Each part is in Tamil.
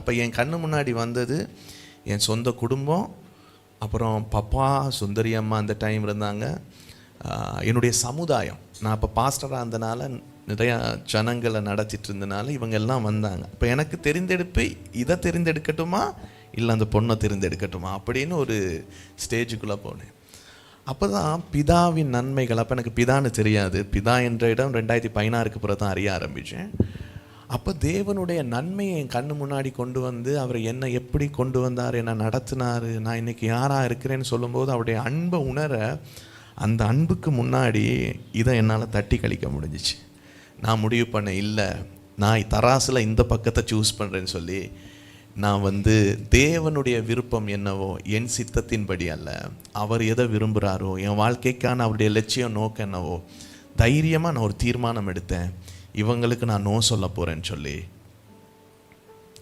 இப்போ என் கண்ணு முன்னாடி வந்தது என் சொந்த குடும்பம், அப்புறம் பப்பா, சுந்தரி அம்மா அந்த டைம் இருந்தாங்க, என்னுடைய சமுதாயம். நான் இப்போ பாஸ்டராக இருந்தனால நிறையா ஜனங்களை நடத்திட்டு இருந்தனால இவங்க எல்லாம் வந்தாங்க. இப்போ எனக்கு தெரிந்தெடுப்பு இதை தெரிந்தெடுக்கட்டுமா இல்லை அந்த பொண்ணை தெரிந்தெடுக்கட்டுமா அப்படின்னு ஒரு ஸ்டேஜுக்குள்ளே போனேன். அப்போ தான் பிதாவின் நன்மைகள், அப்போ எனக்கு பிதான்னு தெரியாது, பிதா என்ற இடம் 2016 பிறகு தான் அறிய ஆரம்பித்தேன். அப்போ தேவனுடைய நன்மையை என் கண்ணு முன்னாடி கொண்டு வந்து அவர் என்னை எப்படி கொண்டு வந்தார், என்னை நடத்தினார், நான் இன்றைக்கி யாராக இருக்கிறேன்னு சொல்லும்போது அவருடைய அன்பை உணர, அந்த அன்புக்கு முன்னாடி இதை என்னால் தட்டி கழிக்க முடிஞ்சிச்சு. நான் முடிவு பண்ணேன், இல்லை நான் தராசில் இந்த பக்கத்தை சூஸ் பண்ணுறேன்னு சொல்லி நான் தேவனுடைய விருப்பம் என்னவோ என் சித்தத்தின்படி அல்ல, அவர் எதை விரும்புகிறாரோ என் வாழ்க்கைக்கான அவருடைய லட்சியம் நோக்கம் என்னவோ தைரியமாக நான் ஒரு தீர்மானம் எடுத்தேன். இவங்களுக்கு நான் நோ சொல்ல போகிறேன்னு சொல்லி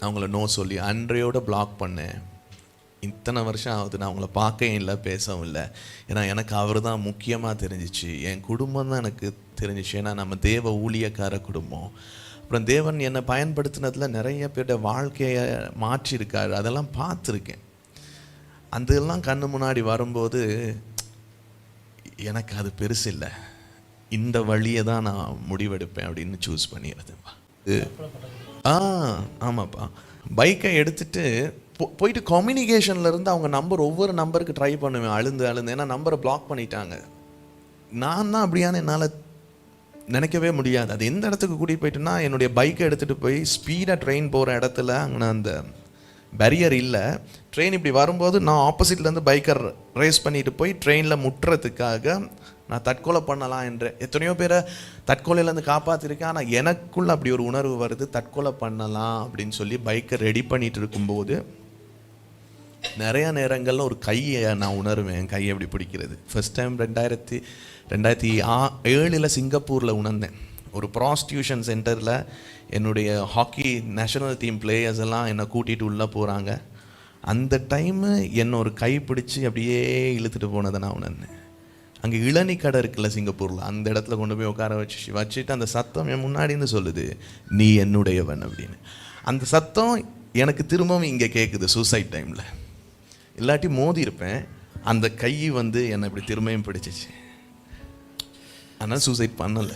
அவங்கள நோ சொல்லி அன்றையோடு பிளாக் பண்ணேன். இத்தனை வருஷம் ஆகுது, நான் அவங்கள பார்க்கவும் இல்லை, பேசவும் இல்லை. ஏன்னா எனக்கு அவர் தான் முக்கியமாக தெரிஞ்சிச்சு, என் குடும்பம் தான் எனக்கு தெரிஞ்சிச்சு. ஏன்னா நம்ம தேவ ஊழியக்கார குடும்பம். அப்புறம் தேவன் என்னை பயன்படுத்தினதில் நிறைய பேருடைய வாழ்க்கையை மாற்றியிருக்காரு, அதெல்லாம் பார்த்துருக்கேன். அதெல்லாம் கண்ணு முன்னாடி வரும்போது எனக்கு அது பெருசு இல்லை, இந்த வழியை தான் நான் முடிவெடுப்பேன் அப்படின்னு சூஸ் பண்ணிடுறது. ஆமாப்பா, பைக்கை எடுத்துகிட்டு போயிட்டு கம்யூனிகேஷனில் இருந்து அவங்க நம்பர் ஒவ்வொரு நம்பருக்கு ட்ரை பண்ணுவேன், அழுந்து ஏன்னா நம்பரை பிளாக் பண்ணிட்டாங்க. நான் தான் அப்படியான என்னால் நினைக்கவே முடியாது. அது எந்த இடத்துக்கு கூட்டிகிட்டு போயிட்டுன்னா, என்னுடைய பைக்கை எடுத்துகிட்டு போய் ஸ்பீடாக ட்ரெயின் போகிற இடத்துல அங்கே அந்த பேரியர் இல்லை, ட்ரெயின் இப்படி வரும்போது நான் ஆப்போசிட்லேருந்து பைக்கை ரேஸ் பண்ணிட்டு போய் ட்ரெயினில் முட்டுறதுக்காக நான் தற்கொலை பண்ணலாம் என்று எத்தனையோ பேரை தற்கொலையிலேருந்து காப்பாற்றிருக்கேன். ஆனால் எனக்குள்ள அப்படி ஒரு உணர்வு வருது, தற்கொலை பண்ணலாம் அப்படின்னு சொல்லி பைக்கை ரெடி பண்ணிட்டு இருக்கும்போது நிறைய நேரங்களில் ஒரு கையை நான் உணர்வேன், கையை எப்படி பிடிக்கிறது. ஃபர்ஸ்ட் டைம் 2007 சிங்கப்பூரில் உணர்ந்தேன். ஒரு ப்ராஸ்டியூஷன் சென்டரில் என்னுடைய ஹாக்கி நேஷனல் டீம் பிளேயர்ஸ் எல்லாம் என்னை கூட்டிகிட்டு உள்ளே போகிறாங்க. அந்த டைமு என்னை ஒரு கை பிடிச்சி அப்படியே இழுத்துட்டு போனதை நான் உணர்ந்தேன். அங்கே இளநீ கடை இருக்குல்ல சிங்கப்பூரில், அந்த இடத்துல கொண்டு போய் உட்கார வச்சுட்டு அந்த சத்தம் என் முன்னாடின்னு சொல்லுது, நீ என்னுடையவன் அப்படின்னு. அந்த சத்தம் எனக்கு திரும்பவும் இங்கே கேட்குது சூசைட் டைமில். இல்லாட்டி மோதி இருப்பேன், அந்த கை என்னை இப்படி திரும்பியும் பிடிச்சிச்சு. ஆனால் சூசைட் பண்ணலை.